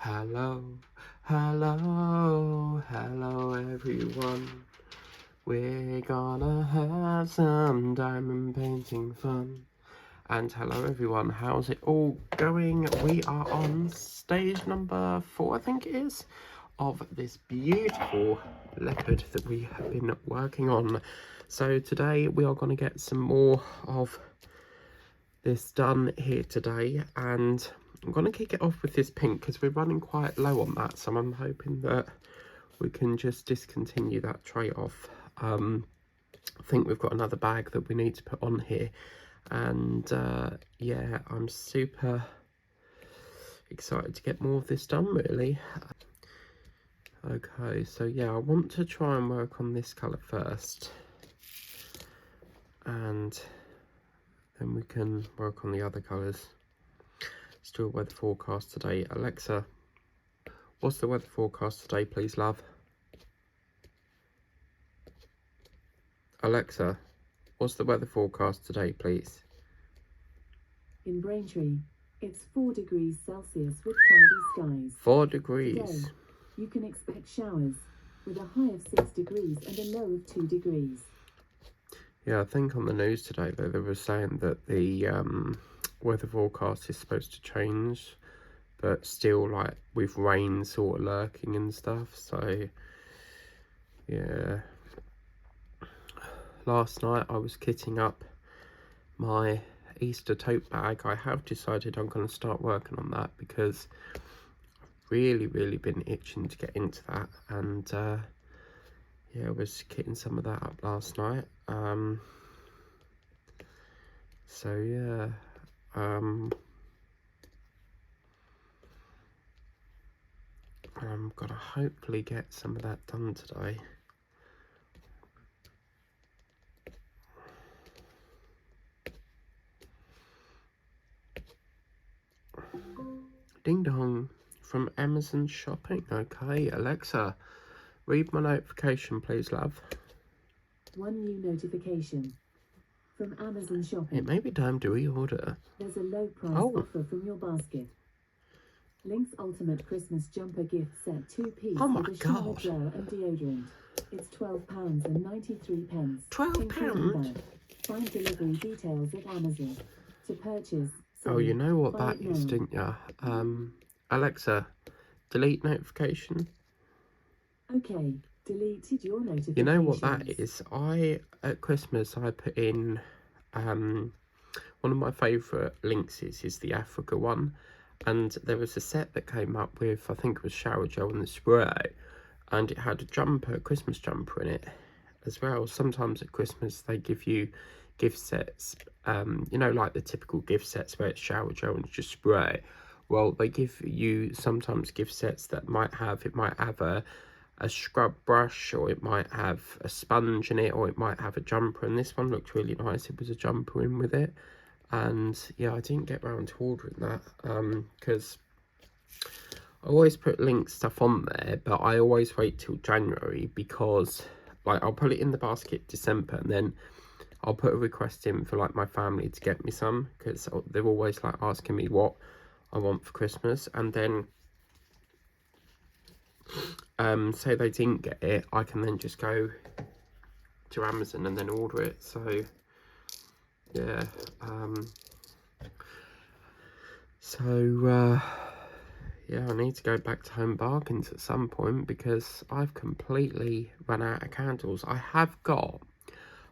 Hello, hello, hello everyone. We're gonna have some diamond painting fun. And hello everyone, how's it all going? We are on stage number 4, I think it is, of this beautiful leopard that we have been working on. So today we are going to get some more of this done here today, and I'm going to kick it off with this pink because we're running quite low on that, so I'm hoping that we can just discontinue that tray off. I think we've got another bag that we need to put on here, and yeah, I'm super excited to get more of this done, really. Okay, so yeah, I want to try and work on this colour first, and then we can work on the other colours. Let's do a weather forecast today. Alexa, what's the weather forecast today, please, love? Alexa, what's the weather forecast today, please? In Braintree, it's 4 degrees Celsius with cloudy skies. 4 degrees. Today, you can expect showers with a high of 6 degrees and a low of 2 degrees. Yeah, I think on the news today, though, they were saying that the weather forecast is supposed to change, but still, like, with rain sort of lurking and stuff, so, yeah. Last night, I was kitting up my Easter tote bag. I have decided I'm going to start working on that because I've really been itching to get into that, and yeah, I was kitting some of that up last night. So yeah, I'm gonna hopefully get some of that done today. Ding dong from Amazon shopping. Okay, Alexa, read my notification, please, love. One new notification from Amazon shopping. It may be time to reorder. There's a low price offer from your basket. Lynx Ultimate Christmas Jumper Gift Set 2-piece with a shower gel and deodorant. It's £12.93. £12? Find delivery details at Amazon. To purchase. Oh, you know what that is, didn't you? Alexa, delete notification. Okay, deleted your notification. You know what that is? At Christmas, I put in, one of my favourite Lynxes is the Africa one. And there was a set that came up with, I think it was shower gel and the spray. And it had a jumper, a Christmas jumper in it as well. Sometimes at Christmas, they give you gift sets, you know, like the typical gift sets where it's shower gel and just spray. Well, they give you sometimes gift sets that might have a scrub brush, or it might have a sponge in it, or it might have a jumper, and this one looked really nice. It was a jumper in with it, and yeah, I didn't get around to ordering that because I always put Lynx stuff on there, but I always wait till January because, like, I'll put it in the basket December, and then I'll put a request in for, like, my family to get me some, because they're always, like, asking me what I want for Christmas, and then say they didn't get it, I can then just go to Amazon and then order it. So yeah, yeah, I need to go back to Home Bargains at some point because I've completely run out of candles. I have got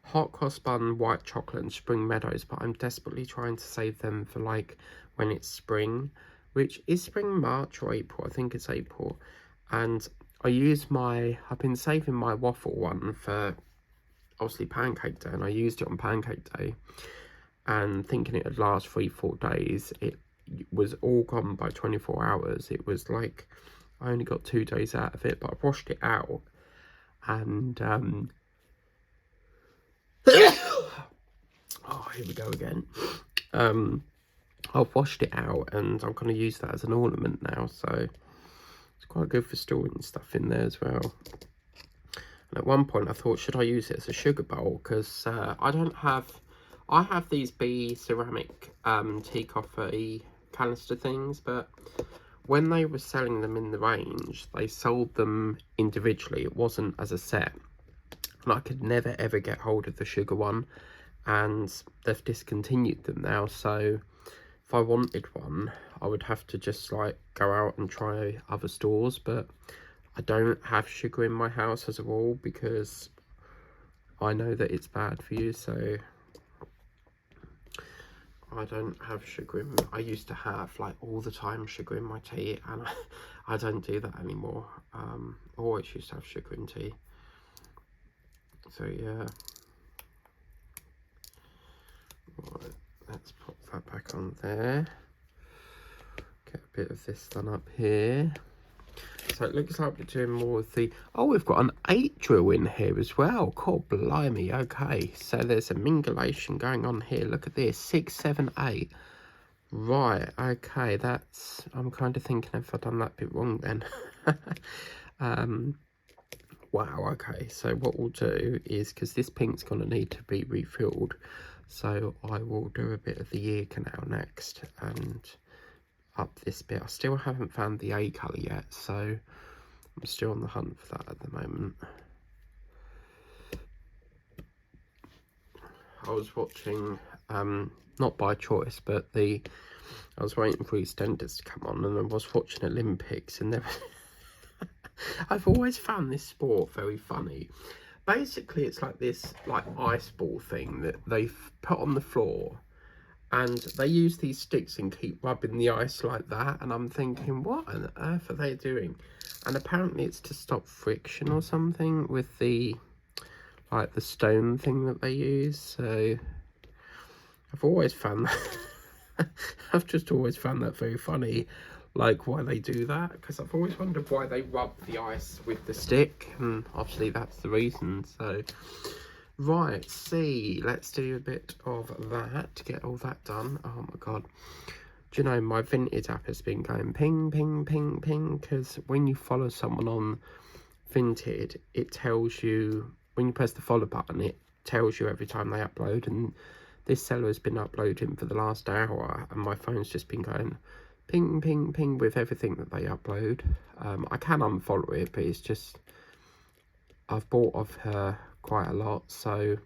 hot cross bun, white chocolate and spring meadows, but I'm desperately trying to save them for, like, when it's spring, which is spring, March or April. I think it's April. And I've been saving my waffle one for obviously Pancake Day, and I used it on Pancake Day and thinking it would last 3-4 days. It was all gone by 24 hours. It was like I only got 2 days out of it, but I washed it out, and oh, here we go again. I've washed it out, and I'm going to use that as an ornament now, so it's quite good for storing stuff in there as well. And at one point I thought, should I use it as a sugar bowl? Because I have these ceramic tea coffee canister things, but when they were selling them in the range, they sold them individually. It wasn't as a set. And I could never ever get hold of the sugar one, and they've discontinued them now. So if I wanted one, I would have to just like go out and try other stores. But I don't have sugar in my house as a rule because I know that it's bad for you. So I don't have sugar in. I used to have like all the time sugar in my tea, and I don't do that anymore. I always used to have sugar in tea. So yeah, right, let's pop that back on there. Get a bit of this done up here. So it looks like we're doing more of the... Oh, we've got an 8 drill in here as well. God blimey. Okay, so there's a mingulation going on here. Look at this, 6, 7, 8. Right, okay, that's... I'm kind of thinking if I've done that bit wrong then. Wow, okay, so what we'll do is, because this pink's going to need to be refilled, so I will do a bit of the ear canal next and up this bit. I still haven't found the A colour yet, so I'm still on the hunt for that at the moment. I was watching, not by choice, but I was waiting for EastEnders to come on, and I was watching Olympics, and there I've always found this sport very funny. Basically, it's like this ice ball thing that they've put on the floor, and they use these sticks and keep rubbing the ice like that. And I'm thinking, what on earth are they doing? And apparently it's to stop friction or something with the stone thing that they use. So I've always found that I've just always found that very funny, like why they do that, because I've always wondered why they rub the ice with the stick, and obviously that's the reason. So right, C, let's do a bit of that to get all that done. Oh my god, do you know, my Vinted app has been going ping ping ping ping, because when you follow someone on Vinted, it tells you, when you press the follow button, it tells you every time they upload. And this seller has been uploading for the last hour, and my phone's just been going ping, ping, ping with everything that they upload. I can unfollow it, but it's just, I've bought of her quite a lot, so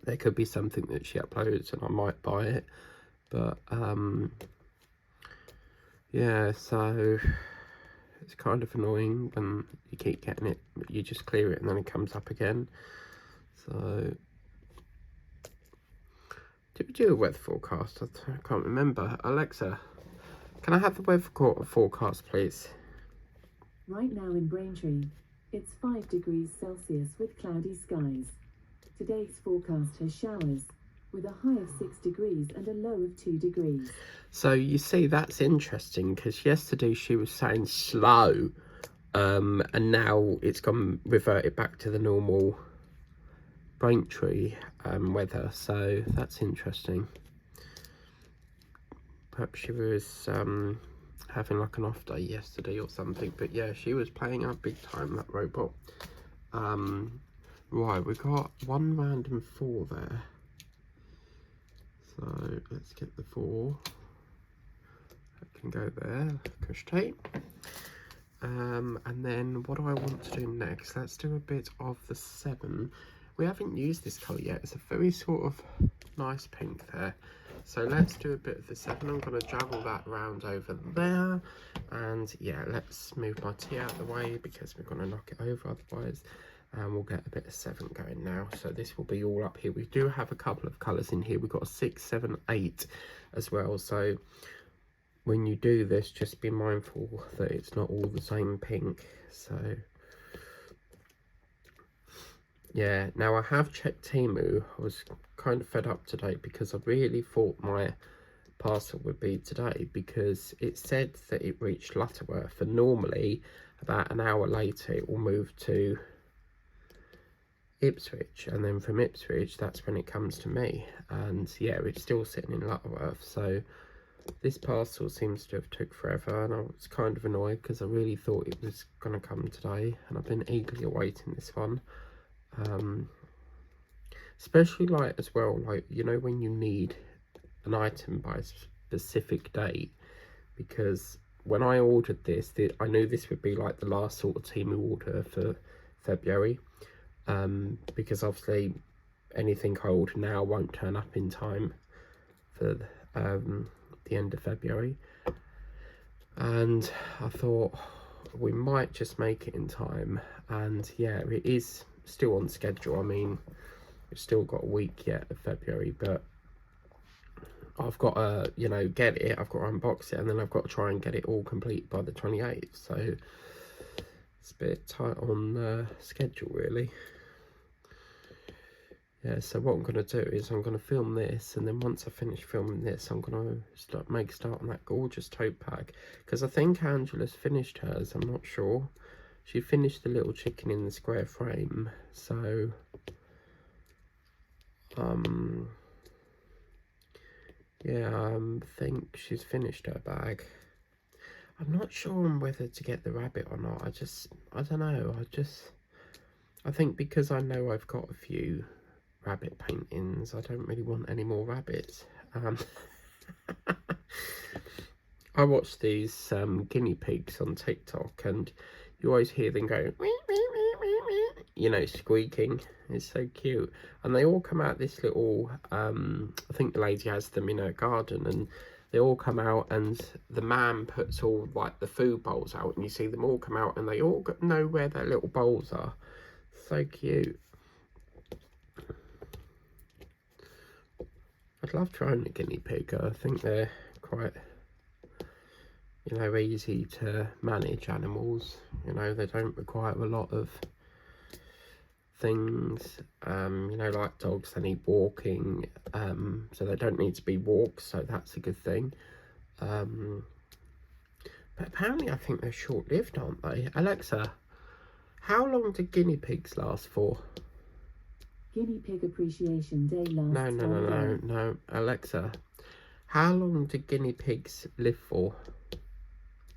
there could be something that she uploads and I might buy it. But, yeah, so it's kind of annoying when you keep getting it, but you just clear it and then it comes up again. So... did we do a weather forecast? I can't remember. Alexa, can I have the weather forecast, please? Right now in Braintree, it's 5 degrees Celsius with cloudy skies. Today's forecast has showers, with a high of 6 degrees and a low of 2 degrees. So you see, that's interesting, because yesterday she was saying slow, and now it's reverted back to the normal Braintree weather. So that's interesting. Perhaps she was having like an off day yesterday or something, but yeah, she was playing up big time, that robot. Right, we got one random 4 there, so let's get the 4. That can go there, push tape. And then what do I want to do next? Let's do a bit of the 7. We haven't used this colour yet. It's a very sort of nice pink there. So let's do a bit of the 7. I'm going to juggle that round over there. And yeah, let's move my tea out of the way because we're going to knock it over otherwise. And we'll get a bit of 7 going now. So this will be all up here. We do have a couple of colours in here. We've got a 6, 7, 8 as well. So when you do this, just be mindful that it's not all the same pink. So yeah, now I have checked Temu. I was kind of fed up today because I really thought my parcel would be today, because it said that it reached Lutterworth, and normally about an hour later it will move to Ipswich, and then from Ipswich that's when it comes to me. And yeah, it's still sitting in Lutterworth, so this parcel seems to have took forever, and I was kind of annoyed because I really thought it was going to come today, and I've been eagerly awaiting this one. Especially like as well, like, you know, when you need an item by a specific date, because when I ordered this, I knew this would be like the last sort of Temu order for February, because obviously anything I order now won't turn up in time for the end of February. And I thought we might just make it in time, and yeah, it is still on schedule. I mean, we've still got a week yet of February, but I've got to, you know, get it, I've got to unbox it, and then I've got to try and get it all complete by the 28th, so it's a bit tight on schedule, really. Yeah, so what I'm going to do is I'm going to film this, and then once I finish filming this, I'm going to start on that gorgeous tote bag, because I think Angela's finished hers, I'm not sure. She finished the little chicken in the square frame, so yeah, I think she's finished her bag. I'm not sure on whether to get the rabbit or not. I don't know. I think because I know I've got a few rabbit paintings, I don't really want any more rabbits. I watch these guinea pigs on TikTok, and you always hear them go, you know, squeaking. It's so cute, and they all come out this little I think the lady has them in her garden, and they all come out, and the man puts all like the food bowls out, and you see them all come out, and they all know where their little bowls are. So cute. I'd love to own a guinea pig. I think they're quite, you know, easy to manage animals. You know, they don't require a lot of things. You know, like dogs, they need walking, so they don't need to be walked, so that's a good thing. But apparently I think they're short-lived, aren't they? Alexa, how long do guinea pigs last for? Guinea Pig Appreciation Day lasts No. Alexa, how long do guinea pigs live for?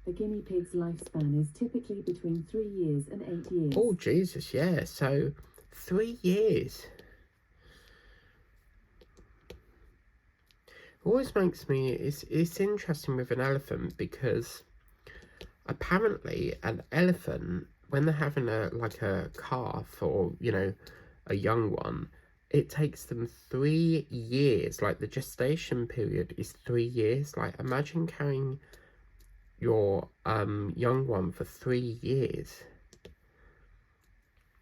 A guinea pig's lifespan is typically between 3 years and 8 years. Oh, Jesus, yeah. So, 3 years. Always makes me... It's interesting with an elephant, because apparently an elephant, when they're having a calf, or, you know, a young one, it takes them 3 years. Like, the gestation period is 3 years. Like, imagine carrying your young one for 3 years.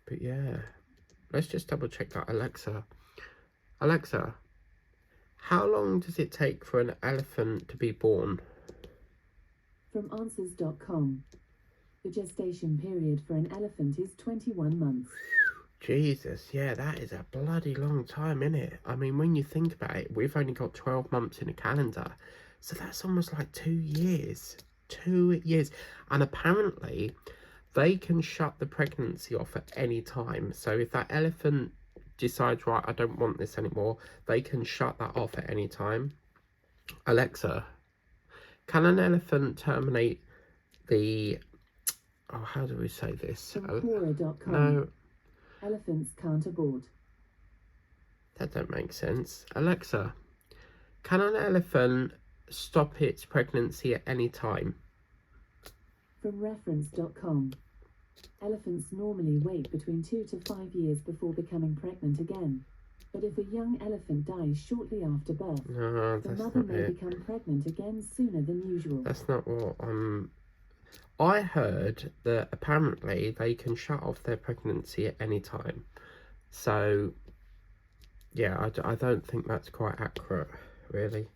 But yeah, let's just double check that. Alexa, how long does it take for an elephant to be born? From answers.com, the gestation period for an elephant is 21 months. Jesus, yeah, that is a bloody long time, isn't it? I mean, when you think about it, we've only got 12 months in a calendar, so that's almost like 2 years. 2 years. And apparently they can shut the pregnancy off at any time. So if that elephant decides, right, I don't want this anymore, they can shut that off at any time. Alexa, can an elephant terminate the... Oh, how do we say this? From Quora.com. No. Elephants can't abort. That don't make sense. Alexa, can an elephant stop its pregnancy at any time? From reference.com. Elephants normally wait between 2 to 5 years before becoming pregnant again. But if a young elephant dies shortly after birth, No, the that's mother not may it. become pregnant again sooner than usual. That's not what I heard that apparently they can shut off their pregnancy at any time. So, yeah, I don't think that's quite accurate, really.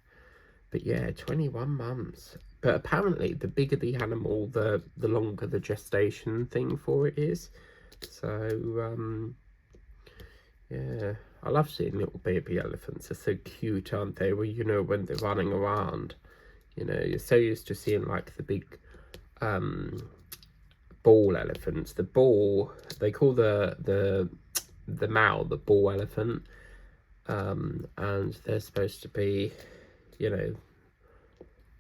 But yeah, 21 months. But apparently, the bigger the animal, the longer the gestation thing for it is. So, yeah. I love seeing little baby elephants. They're so cute, aren't they? Well, you know, when they're running around. You know, you're so used to seeing, like, the big ball elephants. The ball, they call the male the ball elephant. And they're supposed to be, you know,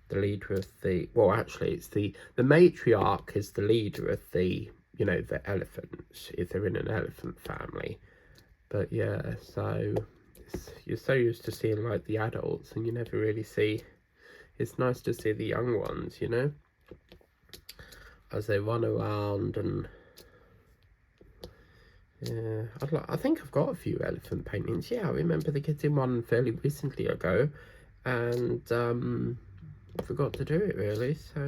the leader of the, well, actually it's the matriarch is the leader of the, you know, the elephants, if they're in an elephant family. But yeah, so you're so used to seeing like the adults, and you never really see, it's nice to see the young ones, you know. as they run around. And yeah, I think I've got a few elephant paintings. Yeah, I remember the kids in one fairly recently ago, and forgot to do it really. So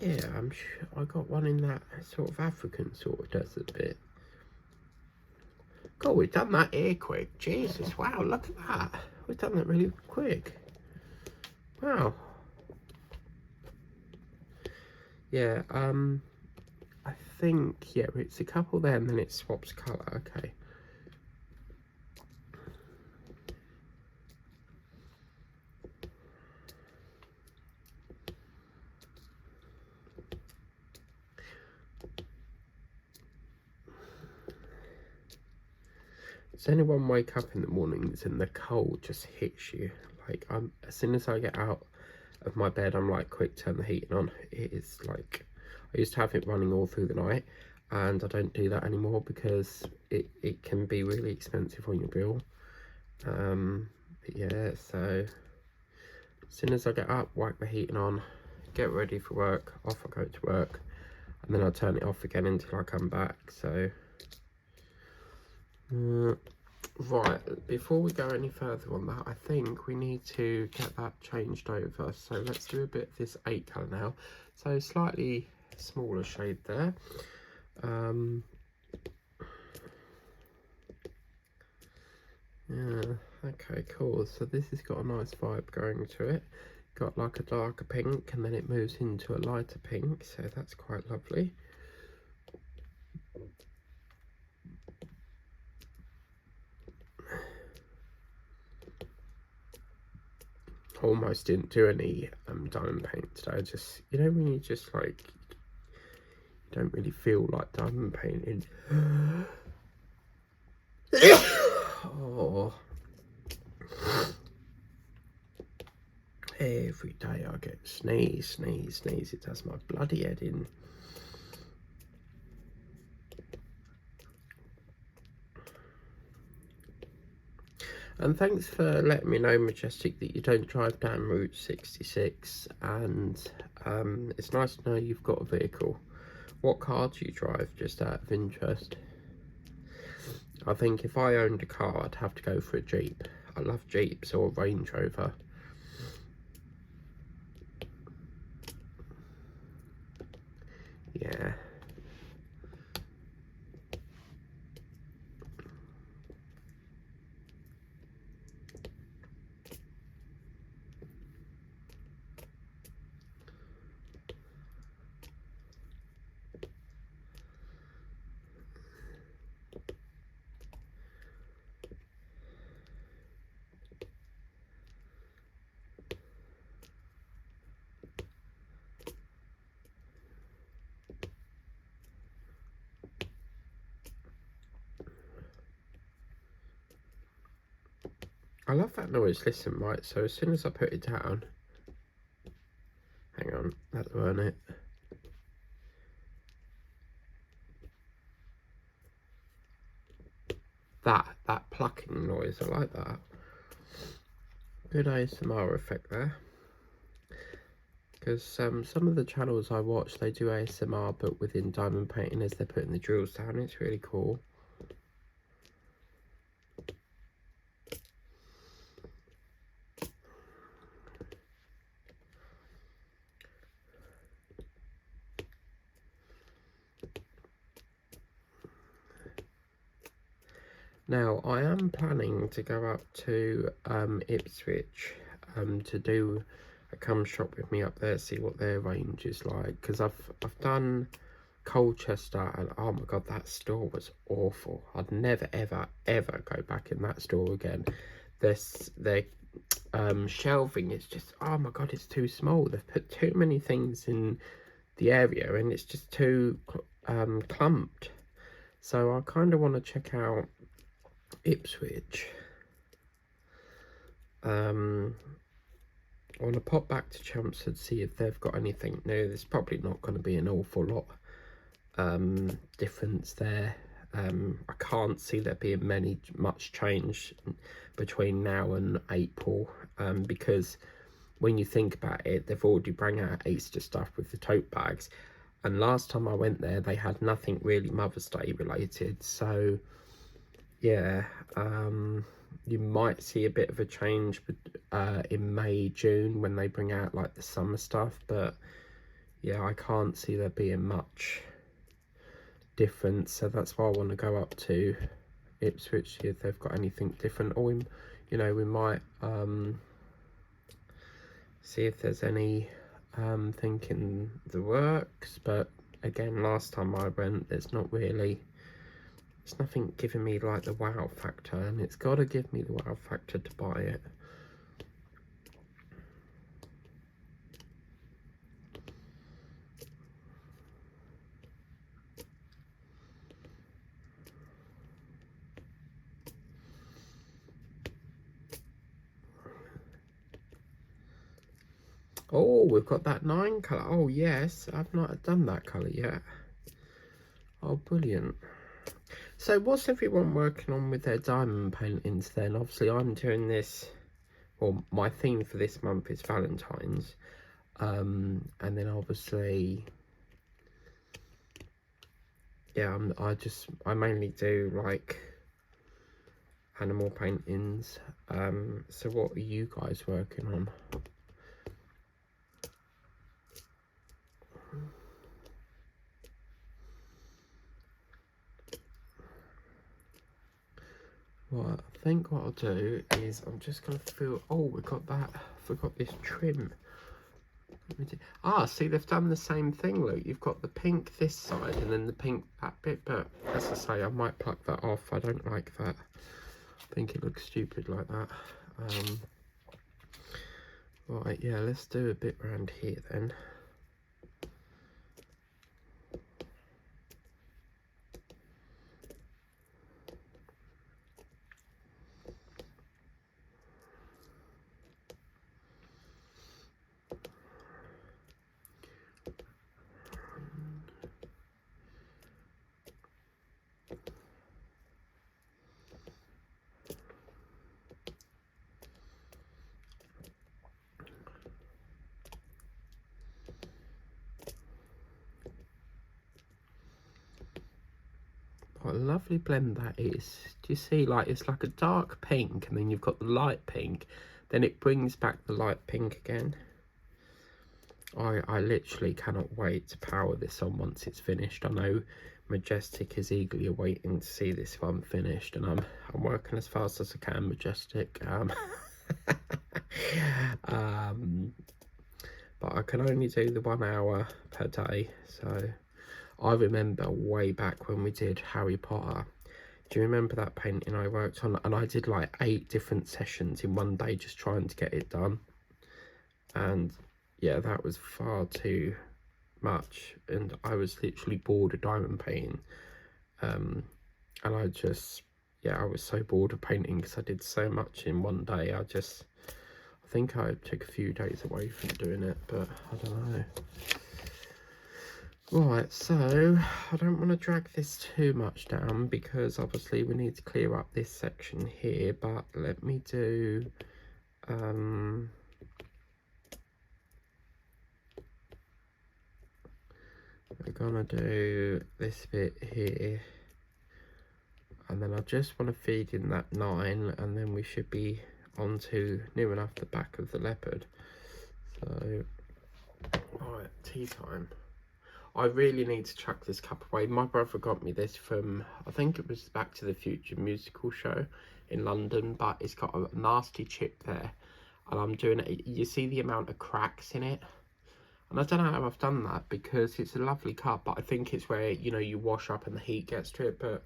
yeah, I'm sure I got one in that sort of African sort of desert bit. God, we've done that here quick. Jesus, wow, look at that. We've done that really quick. Wow. Yeah, I think, yeah, it's a couple there and then it swaps colour. Okay. Does anyone wake up in the mornings and the cold just hits you? Like, as soon as I get out of my bed, I'm like, quick, turn the heating on. It is like, I used to have it running all through the night, and I don't do that anymore because it can be really expensive on your bill. But yeah, so as soon as I get up, whack the heating on, get ready for work, off I go to work, and then I turn it off again until I come back. So right, before we go any further on that, I think we need to get that changed over. So let's do a bit of this 8 colour now. So slightly smaller shade there. Yeah, okay, cool. So this has got a nice vibe going to it. Got like a darker pink and then it moves into a lighter pink, so that's quite lovely. Almost didn't do any diamond paint today. I just, you know, when you just like, you don't really feel like diamond painting. Oh, every day I get sneeze. It does my bloody head in. And thanks for letting me know, Majestic, that you don't drive down Route 66. And it's nice to know you've got a vehicle. What car do you drive, just out of interest? I think if I owned a car, I'd have to go for a Jeep. I love Jeeps or a Range Rover. Yeah. I love that noise. Listen, right, so as soon as I put it down, hang on, that weren't it. That plucking noise, I like that. Good ASMR effect there. Because some of the channels I watch, they do ASMR, but within diamond painting as they're putting the drills down. It's really cool. Now, I am planning to go up to Ipswich to do a come shop with me up there, see what their range is like. Because I've done Colchester, and oh my god, that store was awful. I'd never ever go back in that store again. Their shelving is just, oh my god, it's too small. They've put too many things in the area and it's just too clumped. So I kind of want to check out Ipswich. I want to pop back to Chelmsford, see if they've got anything new. There's probably not going to be an awful lot difference there. I can't see there being much change between now and April, because when you think about it, they've already bring out Easter stuff with the tote bags, and last time I went there they had nothing really Mother's Day related. So yeah, you might see a bit of a change in May, June, when they bring out like the summer stuff, but yeah, I can't see there being much difference. So that's why I want to go up to Ipswich, see if they've got anything different, or we, you know, we might see if there's any thing in the works. But again, last time I went, there's nothing giving me like the wow factor, and it's got to give me the wow factor to buy it. Oh, we've got that 9 colour. Oh yes, I've not done that colour yet. Oh, brilliant. So what's everyone working on with their diamond paintings then? Obviously I'm doing this, well, my theme for this month is Valentine's, and then obviously, yeah, I mainly do like animal paintings. So what are you guys working on? Well, I think what I'll do is I'm just going to fill... Oh, we got that. I forgot this trim. See, they've done the same thing, look. You've got the pink this side and then the pink that bit. But as I say, I might pluck that off. I don't like that. I think it looks stupid like that. Right, yeah, let's do a bit around here then. What a lovely blend that is. Do you see, like, it's like a dark pink and then you've got the light pink, then it brings back the light pink again. I literally cannot wait to power this on once it's finished. I know Majestic is eagerly awaiting to see this one finished, and I'm working as fast as I can, Majestic. But I can only do the 1 hour per day. So I remember way back when we did Harry Potter. Do you remember that painting I worked on? And I did like 8 different sessions in one day just trying to get it done. And yeah, that was far too much. And I was literally bored of diamond painting. And I just, yeah, I was so bored of painting because I did so much in one day. I think I took a few days away from doing it, but I don't know. Right, so I don't want to drag this too much down because obviously we need to clear up this section here, but let me do we're gonna do this bit here, and then I just want to feed in that 9, and then we should be on to near enough the back of the leopard. So right, tea time. I really need to chuck this cup away. My brother got me this from, I think it was Back to the Future musical show in London, but it's got a nasty chip there, and I'm doing it. You see the amount of cracks in it, and I don't know how I've done that because it's a lovely cup, but I think it's where, you know, you wash up and the heat gets to it. But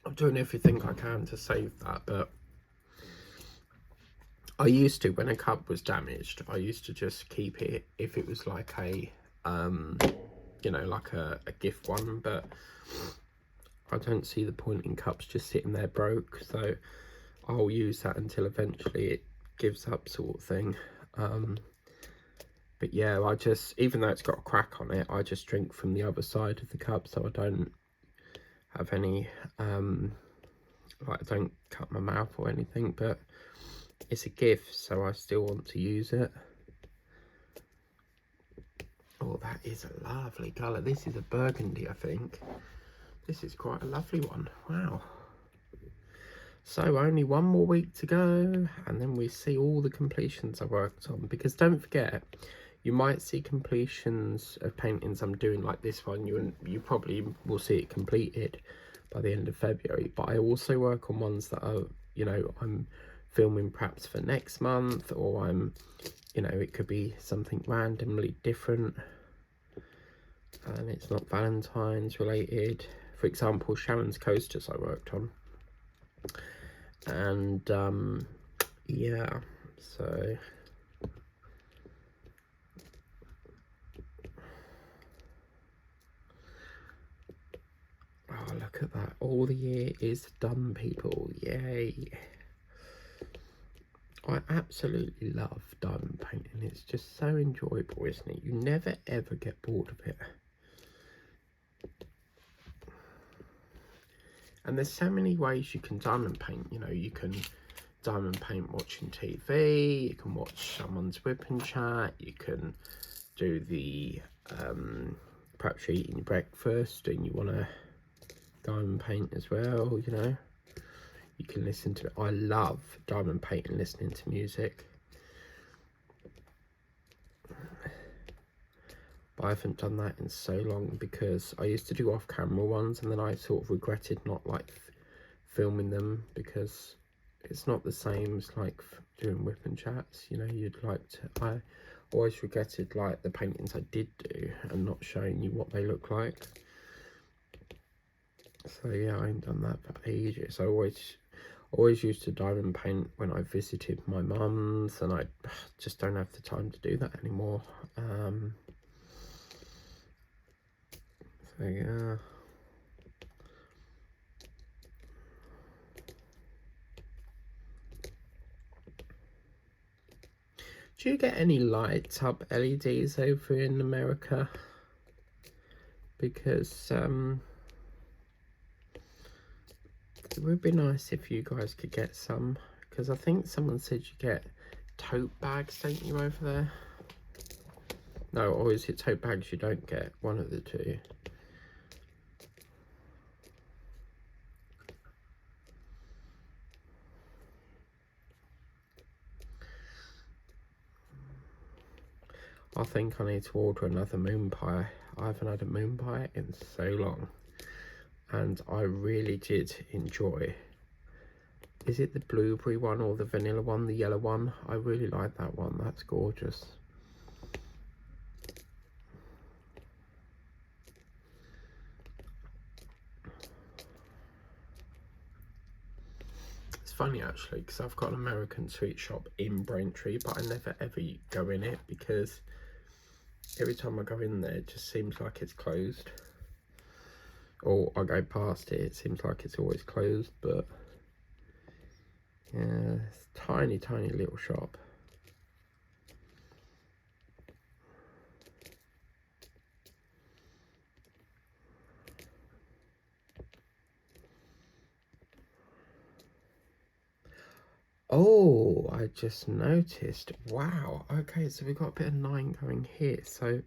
I'm doing everything I can to save that. But I used to, when a cup was damaged, I used to just keep it if it was like a you know, like a gift one, but I don't see the point in cups just sitting there broke, so I'll use that until eventually it gives up, sort of thing. But yeah, I just, even though it's got a crack on it, I just drink from the other side of the cup so I don't have any like I don't cut my mouth or anything. But it's a gift, so I still want to use it. Oh, that is a lovely colour. This is a burgundy, I think. This is quite a lovely one. Wow. So only one more week to go, and then we see all the completions I worked on. Because don't forget, you might see completions of paintings I'm doing like this one. You probably will see it completed by the end of February. But I also work on ones that are, you know, I'm filming perhaps for next month, or I'm, you know, it could be something randomly different and it's not Valentine's related. For example, Sharon's coasters I worked on. And yeah, so oh, look at that. All the year is done, people. Yay. I absolutely love diamond painting. It's just so enjoyable, isn't it? You never ever get bored of it. And there's so many ways you can diamond paint. You know, you can diamond paint watching TV, you can watch someone's whipping chat, you can do the perhaps you're eating your breakfast and you want to diamond paint as well, you know. You can listen to it. I love diamond painting, listening to music. But I haven't done that in so long because I used to do off-camera ones and then I sort of regretted not like filming them because it's not the same as like doing whipping chats, you know. You'd like to, I always regretted like the paintings I did do and not showing you what they look like. So yeah, I ain't done that for ages. I always used to diamond paint when I visited my mum's, and I just don't have the time to do that anymore. So yeah. Do you get any light up LEDs over in America? Because it would be nice if you guys could get some, because I think someone said you get tote bags, don't you, over there? No, or is it tote bags you don't get? One of the two. I think I need to order another moon pie. I haven't had a moon pie in so long. And I really did enjoy. Is it the blueberry one or the vanilla one, the yellow one? I really like that one. That's gorgeous. It's funny actually, because I've got an American sweet shop in Braintree, but I never ever go in it because every time I go in there it just seems like it's closed. Or I go past it, it seems like it's always closed, but yeah, it's a tiny, tiny little shop. Oh, I just noticed. Wow. Okay, so we've got a bit of 9 going here, so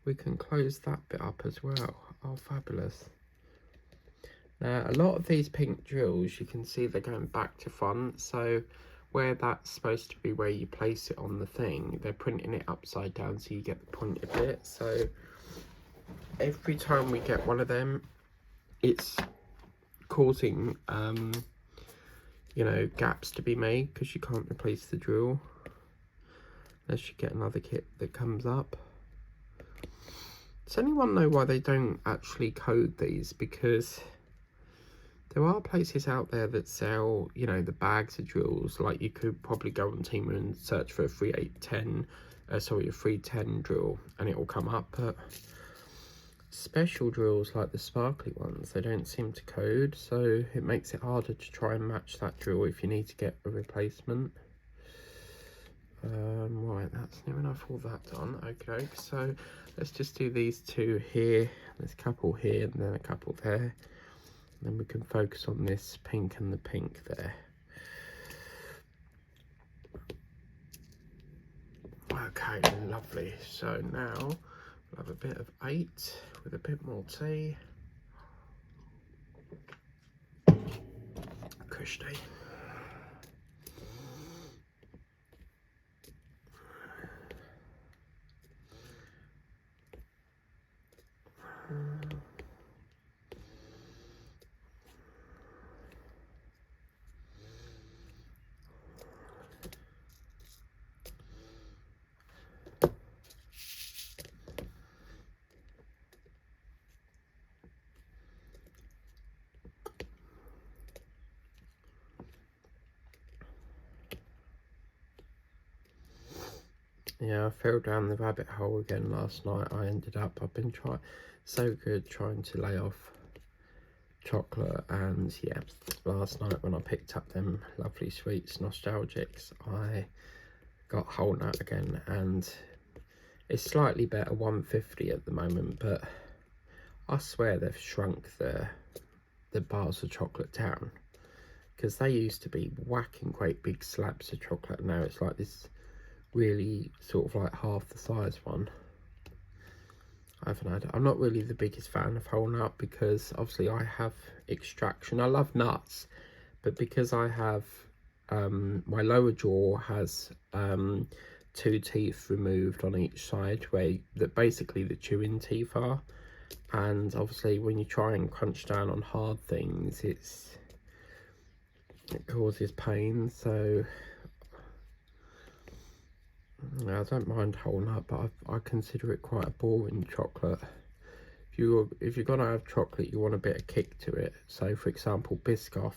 we can close that bit up as well. Oh, fabulous. Now, a lot of these pink drills, you can see they're going back to front, so where that's supposed to be where you place it on the thing, they're printing it upside down so you get the pointed bit. So every time we get one of them, it's causing you know, gaps to be made because you can't replace the drill unless you get another kit that comes up. Does anyone know why they don't actually code these? Because there are places out there that sell, you know, the bags of drills. Like you could probably go on Temu and search for a 3810, a 310 drill, and it will come up. But special drills like the sparkly ones, they don't seem to code, so it makes it harder to try and match that drill if you need to get a replacement. Right, that's near enough all that done. Okay, so let's just do these two here. There's a couple here and then a couple there. And then we can focus on this pink and the pink there. Okay, lovely. So now we'll have a bit of 8 with a bit more tea. Cushy. Yeah, I fell down the rabbit hole again last night. I've been so good trying to lay off chocolate, and yeah, last night when I picked up them lovely sweets, nostalgics, I got whole nut again, and it's slightly better, 150 at the moment, but I swear they've shrunk the bars of chocolate down, because they used to be whacking great big slabs of chocolate, and now it's like this really sort of like half the size one. I haven't had it. I'm not really the biggest fan of whole nut, because obviously I have extraction. I love nuts, but because I have my lower jaw has 2 teeth removed on each side, where that basically the chewing teeth are, and obviously when you try and crunch down on hard things, it causes pain. So yeah, I don't mind whole nut, but I consider it quite a boring chocolate. If you're gonna have chocolate, you want a bit of kick to it. So for example, Biscoff,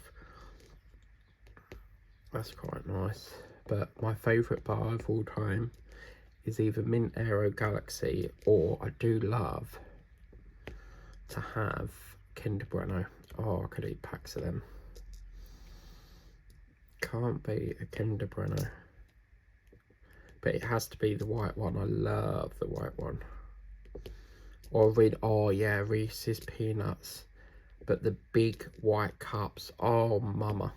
that's quite nice. But my favourite bar of all time is either Mint Aero Galaxy, or I do love to have Kinder Bueno. Oh, I could eat packs of them. Can't beat a Kinder Bueno. But it has to be the white one. I love the white one. Or oh yeah, Reese's Peanuts. But the big white cups. Oh, mama.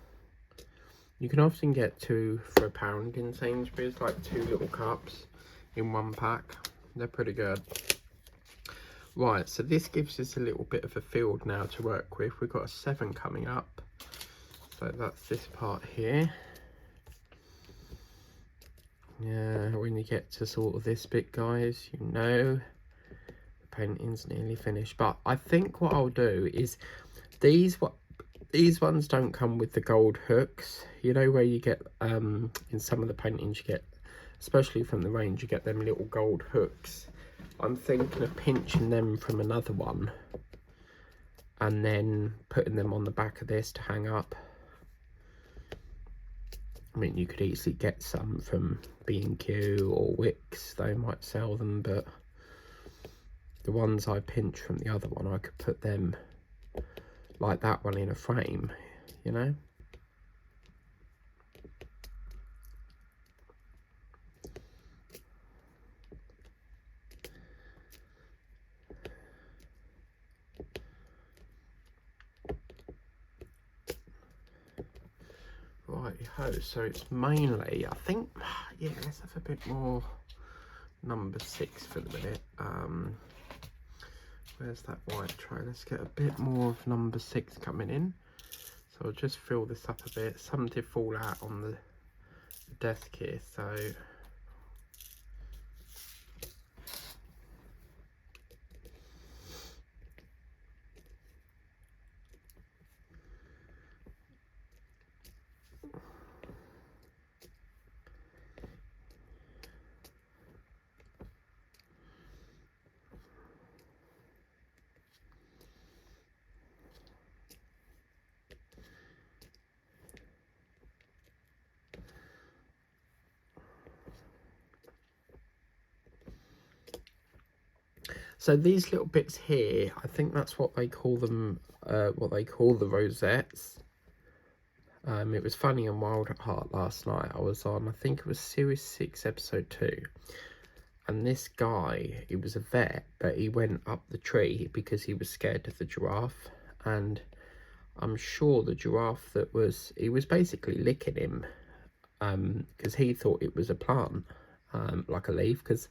You can often get 2 for £1 in Sainsbury's, like 2 little cups in 1 pack. They're pretty good. Right, so this gives us a little bit of a field now to work with. We've got a 7 coming up. So that's this part here. Yeah, when you get to sort of this bit, guys, you know the painting's nearly finished. But I think what I'll do is these ones don't come with the gold hooks. You know where you get in some of the paintings, you get, especially from the range, you get them little gold hooks. I'm thinking of pinching them from another one and then putting them on the back of this to hang up. I mean, you could easily get some from B&Q or Wix, they might sell them, but the ones I pinch from the other one, I could put them like that one in a frame, you know. Righty-ho, so it's mainly, I think, yeah, let's have a bit more number 6 for the minute. Where's that white tray? Let's get a bit more of number 6 coming in. So I'll just fill this up a bit. Some did fall out on the desk here, so these little bits here, I think that's what they call them, what they call the rosettes. It was funny on Wild at Heart last night. I was on, I think it was Series 6, Episode 2. And this guy, he was a vet, but he went up the tree because he was scared of the giraffe. And I'm sure the giraffe he was basically licking him because he thought it was a plant. like a leaf, because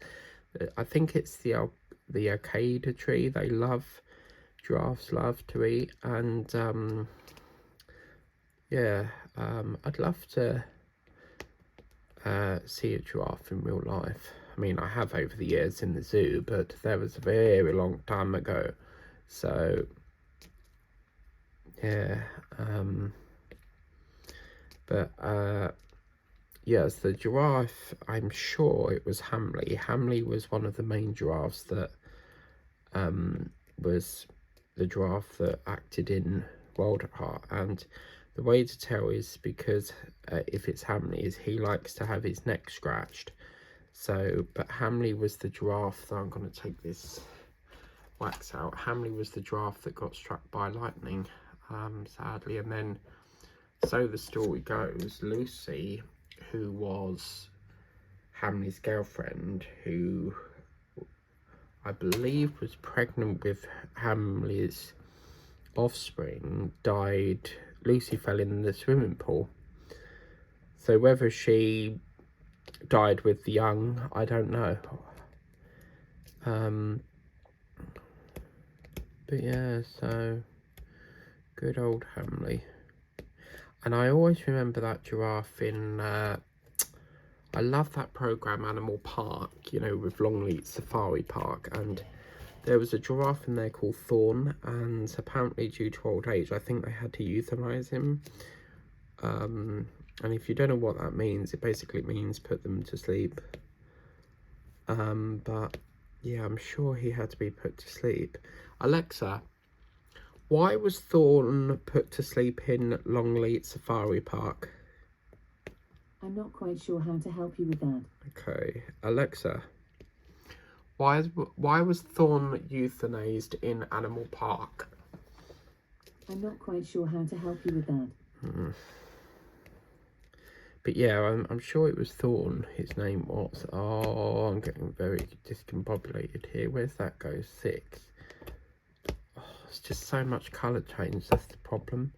I think it's the Akeda tree. They love, giraffes love to eat, and yeah, I'd love to see a giraffe in real life. I mean, I have over the years in the zoo, but that was a very long time ago. So yeah, but yes, the giraffe, I'm sure it was Hamley. Hamley was one of the main giraffes that was the giraffe that acted in Wild at Heart. And the way to tell is because if it's Hamley, is he likes to have his neck scratched. So, but Hamley was the giraffe that, I'm going to take this wax out. Hamley was the giraffe that got struck by lightning, sadly. And then, so the story goes, Lucy, who was Hamley's girlfriend, who I believe was pregnant with Hamley's offspring, died. Lucy fell in the swimming pool. So whether she died with the young, I don't know. But yeah, so good old Hamley. And I always remember that giraffe in I love that program Animal Park, you know, with Longleat Safari Park, and there was a giraffe in there called Thorn, and apparently due to old age, I think they had to euthanize him. And if you don't know what that means, it basically means put them to sleep. But yeah, I'm sure he had to be put to sleep. Alexa, why was Thorn put to sleep in Longleat Safari Park? I'm not quite sure how to help you with that. Okay, Alexa, why was Thorn euthanized in Animal Park? I'm not quite sure how to help you with that. But yeah, I'm sure it was Thorn, his name was. Oh, I'm getting very discombobulated here. Where's that go? 6. Oh, it's just so much colour change, that's the problem.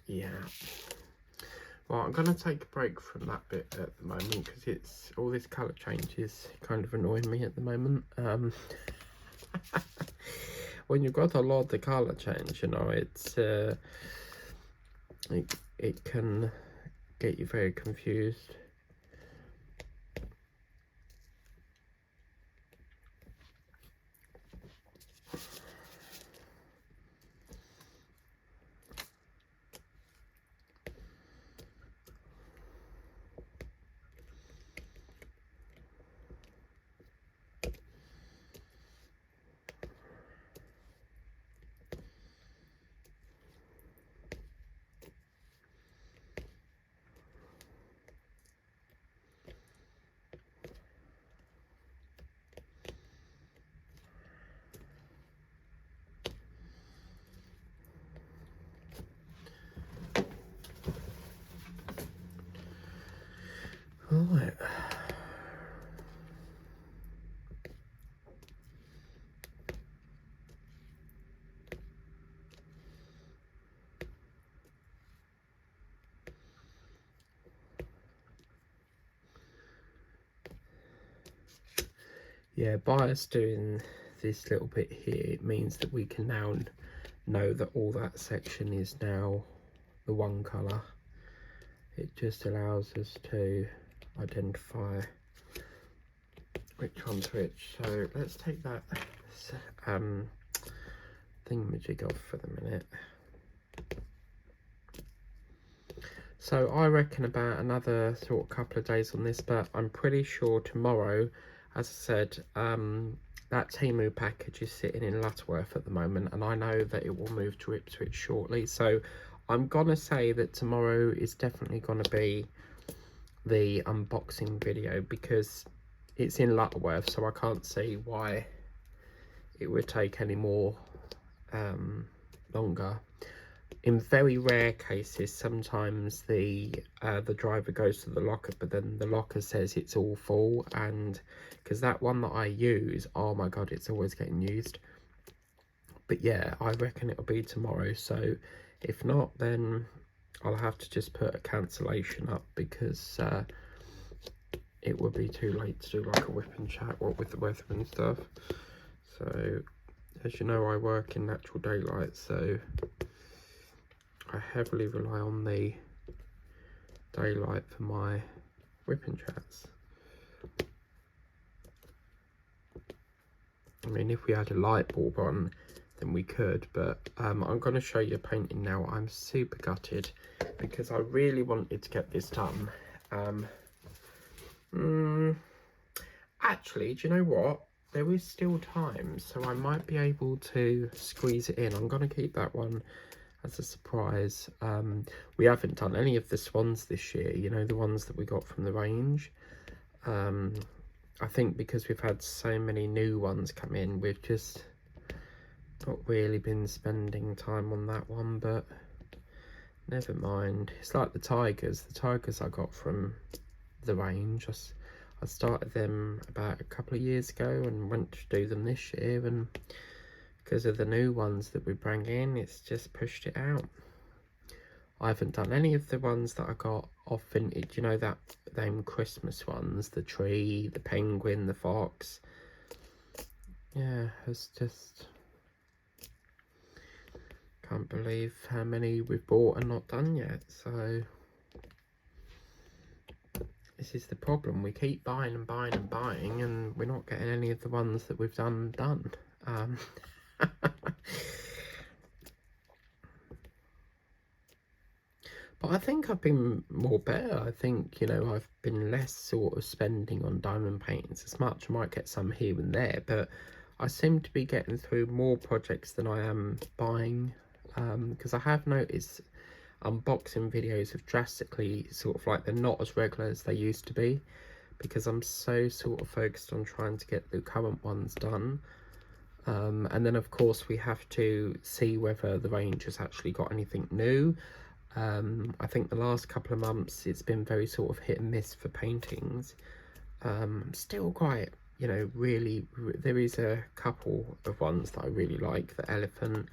Yeah. Well, I'm going to take a break from that bit at the moment, because it's all this colour change is kind of annoying me at the moment. When you've got a lot of colour change, you know, it's it can get you very confused. Right. Yeah, by us doing this little bit here, it means that we can now know that all that section is now the one colour. It just allows us to identify which one's which. So let's take that thingamajig off for the minute. So I reckon about another sort of couple of days on this, but I'm pretty sure tomorrow, as I said, that Temu package is sitting in Lutterworth at the moment, and I know that it will move to Ipswich shortly. So I'm gonna say that tomorrow is definitely gonna be the unboxing video, because it's in Lutterworth, so I can't see why it would take any more longer. In very rare cases, sometimes the driver goes to the locker, but then the locker says it's all full, and because that one that I use, oh my god, it's always getting used. But yeah, I reckon it'll be tomorrow. So if not, then I'll have to just put a cancellation up because it would be too late to do like a whip and chat, what with the weather and stuff. So as you know, I work in natural daylight, so I heavily rely on the daylight for my whip and chats. I mean, if we had a light bulb on, then we could, but I'm going to show you a painting now. I'm super gutted because I really wanted to get this done. Actually, do you know what? There is still time, so I might be able to squeeze it in. I'm going to keep that one as a surprise. We haven't done any of the swans this year, you know, the ones that we got from the range. I think because we've had so many new ones come in, we've just not really been spending time on that one, but never mind. It's like the tigers. The tigers I got from the range. I started them about a couple of years ago and went to do them this year, and because of the new ones that we bring in, it's just pushed it out. I haven't done any of the ones that I got off vintage, you know, that them Christmas ones, the tree, the penguin, the fox. Yeah, it's just, can't believe how many we've bought and not done yet. So this is the problem. We keep buying and buying and buying, and we're not getting any of the ones that we've done. But I think I've been more better. I think, you know, I've been less sort of spending on diamond paintings as much. I might get some here and there, but I seem to be getting through more projects than I am buying. Because I have noticed unboxing videos have drastically sort of like, they're not as regular as they used to be, because I'm so sort of focused on trying to get the current ones done. And then of course we have to see whether the range has actually got anything new. I think the last couple of months it's been very sort of hit and miss for paintings. Still quite, you know, really, there is a couple of ones that I really like. The elephant,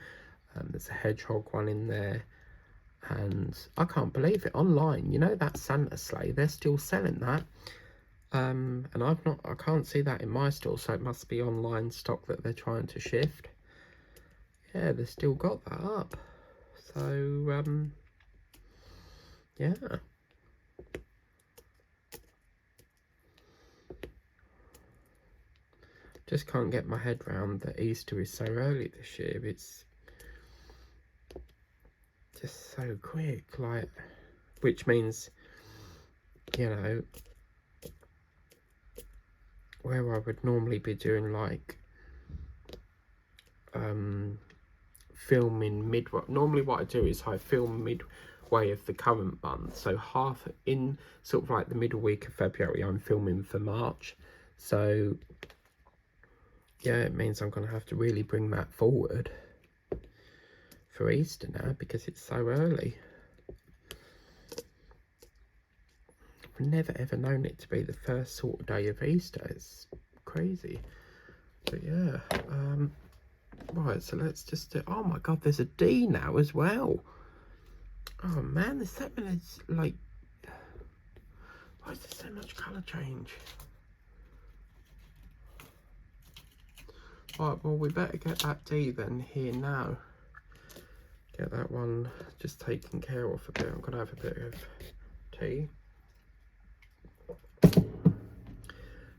there's a hedgehog one in there, and I can't believe it, online, you know, that Santa sleigh, they're still selling that. And I can't see that in my store, so it must be online stock that they're trying to shift. Yeah, they've still got that up. So yeah, just can't get my head round that Easter is so early this year. It's just so quick, like, which means, you know, where I would normally be doing like filming normally what I do is I film midway of the current month, so half in sort of like the middle week of February I'm filming for March. So yeah, it means I'm going to have to really bring that forward for Easter now, because it's so early. I've never ever known it to be the first sort of day of Easter. It's crazy. But yeah, right, so let's just do, oh my god, there's a D now as well. Oh man, there's so many, like, why is there so much colour change? Right, well, we better get that D then here now. Get that one just taken care of a bit. I'm going to have a bit of tea.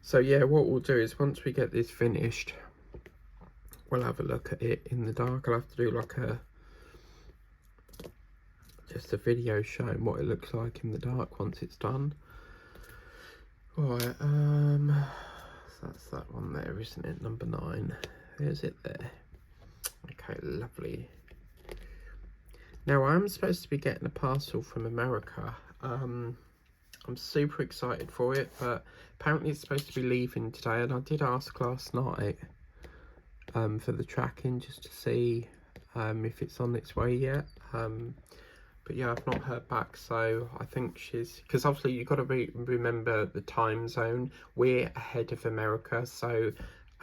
So yeah, what we'll do is once we get this finished, we'll have a look at it in the dark. I'll have to do like just a video showing what it looks like in the dark once it's done. Right, so that's that one there, isn't it? Number 9. Is it there? Okay, lovely. Now I'm supposed to be getting a parcel from America. I'm super excited for it, but apparently it's supposed to be leaving today, and I did ask last night for the tracking just to see if it's on its way yet. But yeah, I've not heard back, so I think she's, because obviously you've got to remember the time zone. We're ahead of America, so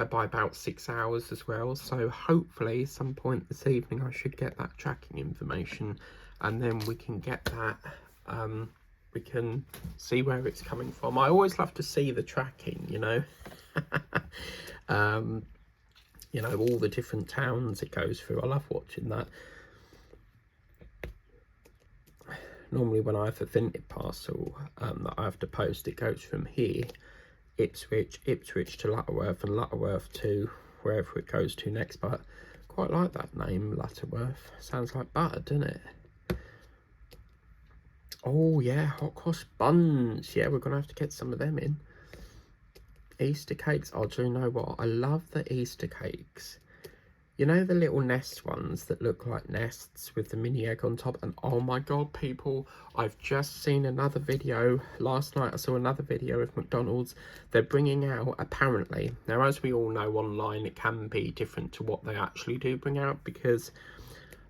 by about 6 hours as well. So hopefully some point this evening I should get that tracking information, and then we can get that, we can see where it's coming from. I always love to see the tracking, you know. You know, all the different towns it goes through. I love watching that. Normally when I have a Vinted parcel that I have to post, it goes from here, Ipswich to Lutterworth, and Lutterworth to wherever it goes to next. But quite like that name, Lutterworth. Sounds like butter, doesn't it? Oh yeah, hot cross buns. Yeah, we're gonna have to get some of them in. Easter cakes. Oh, do you know what? I love the Easter cakes. You know the little nest ones that look like nests with the mini egg on top? And oh my god, people, I've just seen another video. Last night I saw another video of McDonald's. They're bringing out, apparently, now as we all know online, it can be different to what they actually do bring out, because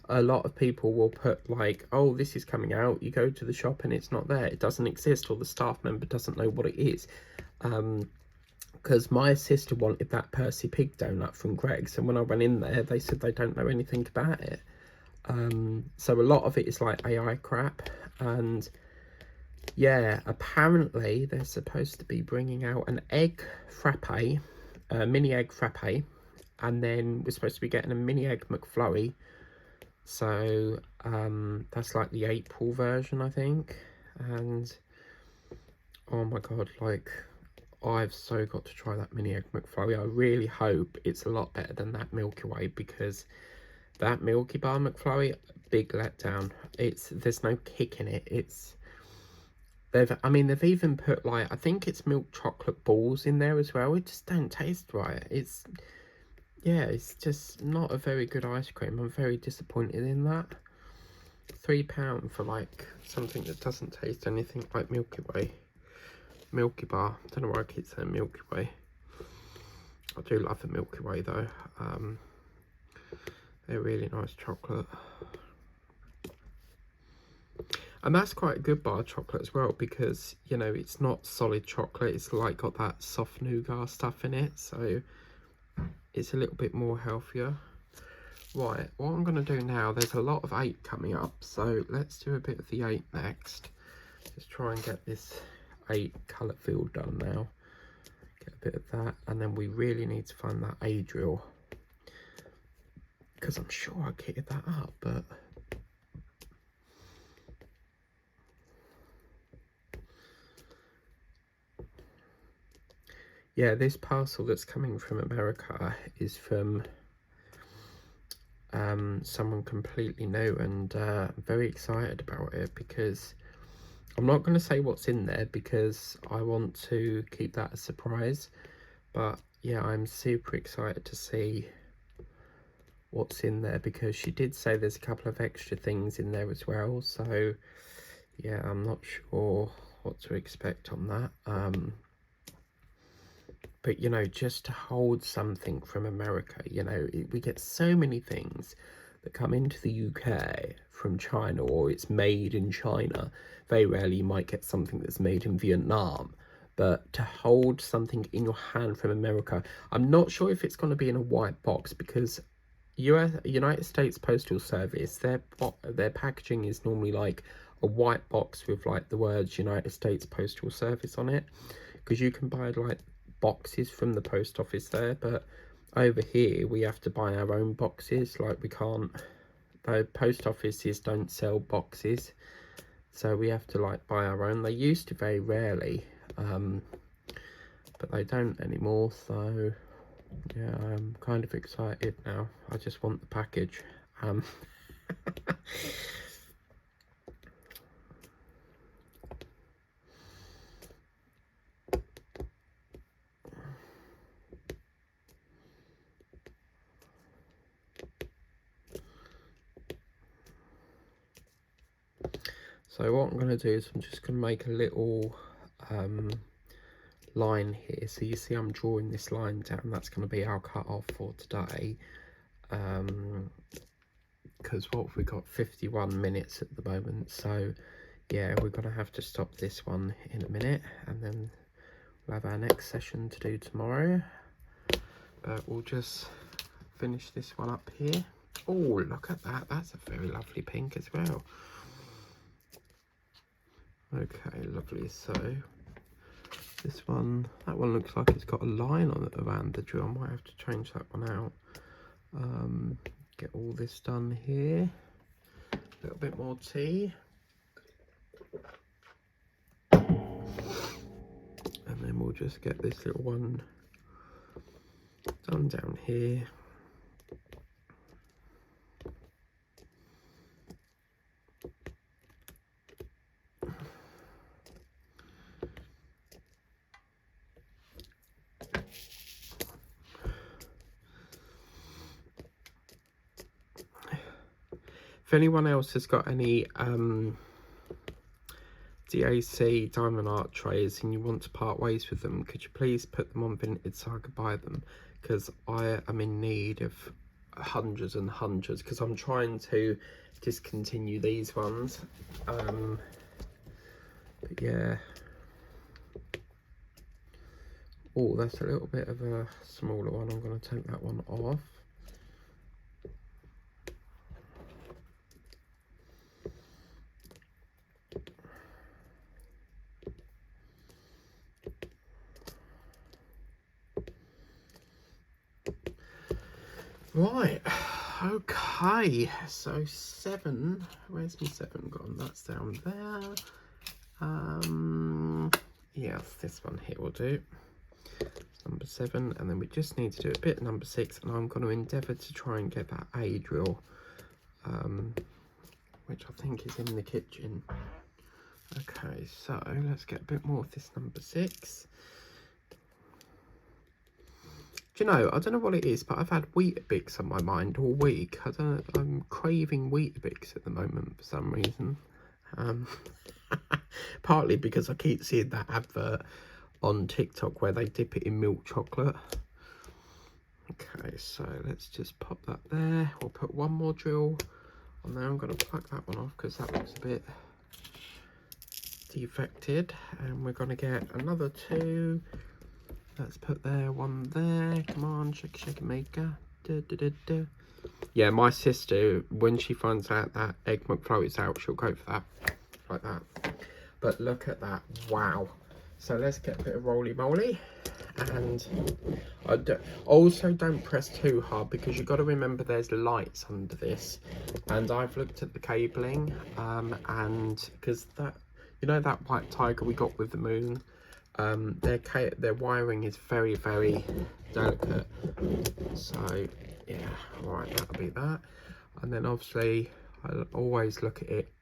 a lot of people will put like, oh, this is coming out. You go to the shop and it's not there. It doesn't exist, or the staff member doesn't know what it is. Because my sister wanted that Percy Pig donut from Greg's, and when I went in there, they said they don't know anything about it. So a lot of it is like AI crap, and yeah, apparently they're supposed to be bringing out an egg frappe, a mini egg frappe, and then we're supposed to be getting a mini egg McFlurry. So that's like the April version, I think. And oh my god, like, I've so got to try that mini egg McFlurry. I really hope it's a lot better than that Milky Way, because that Milky Bar McFlurry, big letdown. There's no kick in it. They've even put, like, I think it's milk chocolate balls in there as well. It just don't taste right. It's just not a very good ice cream. I'm very disappointed in that. £3 for like something that doesn't taste anything like Milky Way. Milky Bar. I don't know why I keep saying Milky Way. I do love the Milky Way though. They're really nice chocolate. And that's quite a good bar of chocolate as well, because, you know, it's not solid chocolate. It's like got that soft nougat stuff in it. So it's a little bit more healthier. Right, what I'm going to do now, there's a lot of 8 coming up. So let's do a bit of the 8 next. Just try and get this 8 colour field done now. Get a bit of that, and then we really need to find that A drill, because I'm sure I kitted that up, but yeah, this parcel that's coming from America is from someone completely new, and I'm very excited about it, because I'm not going to say what's in there because I want to keep that a surprise. But yeah, I'm super excited to see what's in there, because she did say there's a couple of extra things in there as well. So yeah, I'm not sure what to expect on that. But you know, just to hold something from America, you know, we get so many things that come into the UK from China, or it's made in China. Very rarely you might get something that's made in Vietnam. But to hold something in your hand from America, I'm not sure if it's going to be in a white box, because United States Postal Service, their packaging is normally like a white box with like the words United States Postal Service on it, because you can buy like boxes from the post office there, but over here we have to buy our own boxes. Like, we can't, the post offices don't sell boxes, so we have to like buy our own. They used to very rarely, but they don't anymore. So yeah, I'm kind of excited now. I just want the package. So what I'm going to do is I'm just going to make a little line here. So you see I'm drawing this line down. That's going to be our cut off for today. Because what have we got? 51 minutes at the moment. So yeah, we're going to have to stop this one in a minute, and then we'll have our next session to do tomorrow. But we'll just finish this one up here. Oh, look at that. That's a very lovely pink as well. Okay, lovely. So this one, that one looks like it's got a line on it around the drill. I might have to change that one out. Get all this done here. A little bit more tea. And then we'll just get this little one done down here. If anyone else has got any DAC diamond art trays and you want to part ways with them, could you please put them on Vintage so I could buy them, because I am in need of hundreds and hundreds, because I'm trying to discontinue these ones. But yeah. Oh, that's a little bit of a smaller one. I'm going to take that one off. Right, okay, so 7, where's my 7 gone? That's down there. Yeah, this one here will do. It's number 7, and then we just need to do a bit of number 6, and I'm going to endeavour to try and get that A drill, which I think is in the kitchen. Okay, so let's get a bit more of this number 6. Do you know, I don't know what it is, but I've had Weetabix on my mind all week. I don't know, I'm craving Weetabix at the moment for some reason. Partly because I keep seeing that advert on TikTok where they dip it in milk chocolate. Okay, so let's just pop that there. We'll put one more drill on there. I'm going to pluck that one off because that looks a bit defected. And we're going to get another 2. Let's put there, one there. Come on, shake, shake, maker. Da, da, da, da. Yeah, my sister, when she finds out that Egg McFloat is out, she'll go for that, like that. But look at that, wow. So let's get a bit of roly-moly. And also don't press too hard, because you've got to remember there's lights under this. And I've looked at the cabling, and because that, you know that white tiger we got with the moon? Their wiring is very, very delicate. So yeah, right, that'll be that. And then obviously I always look at it,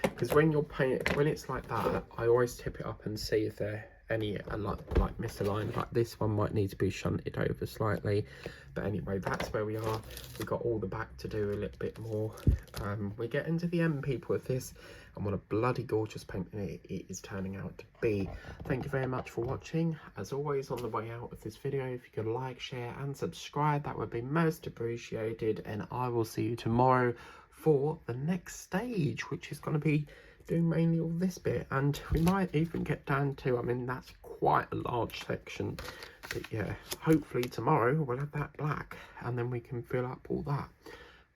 because when you're painting, when it's like that, I always tip it up and see if there any like misaligned. Like this one might need to be shunted over slightly, but anyway, that's where we are. We've got all the back to do a little bit more. We're getting to the end, people, with this, and what a bloody gorgeous painting it is turning out to be. Thank you very much for watching. As always, on the way out of this video, if you could like, share and subscribe, that would be most appreciated, and I will see you tomorrow for the next stage, which is going to be doing mainly all this bit, and we might even get down to, I mean, that's quite a large section, but yeah, hopefully tomorrow we'll have that black and then we can fill up all that.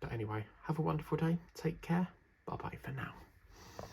But anyway, have a wonderful day, take care, bye bye for now.